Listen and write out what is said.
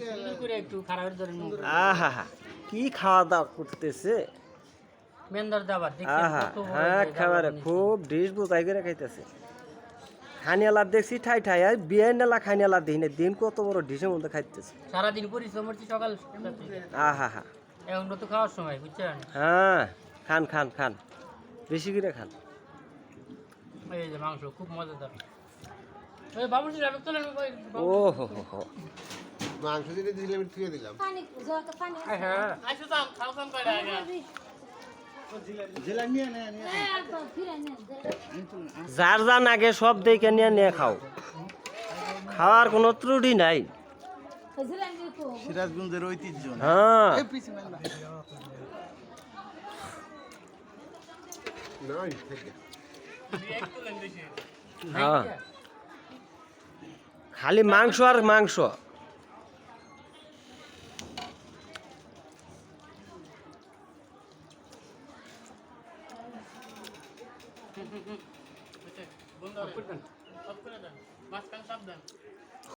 সুন্দর করে একটু খারাপের ধরেন মুখ আহা কি খাওয়া দাওয়া করতেছে মেন্দার দাবার দেখছেন আহা কত বড় হ্যাঁ জায়গা খাবারে বানিয়েছে। খুব ডিশ বুঝাই করে খাইতেছে খানিয়ালা দেখছি ঠাই ঠাই আর বিয়ে নেলা খানিয়ালা দিন দিন কত বড় ডিশের মধ্যে খাইতেছে সারাদিন পরিশ্রম করছি সকাল থেকে। আহা হা এখন তো খাওয়ার সময় বুঝছেন হ্যাঁ খান খান খান বেশি করে খান এই যে মাংস খুব মজাদার ওই বাবুর্চি যাবে চলেন ওই ও হো হো হো মাংস দিলে দিলে আমি থুয়ে দিলাম হ্যাঁ আইসো তো খাও কাম করে আগে যার যান আগে সব দেখে নিয়ে নিয়ে খাও খাওয়ার কোনো ত্রুটি নাই সিরাজগঞ্জের ঐতিহ্য হ্যাঁ হ্যাঁ খালি মাংস আর মাংস বন্ধ করে দেন মাঝখানে চাপ দেন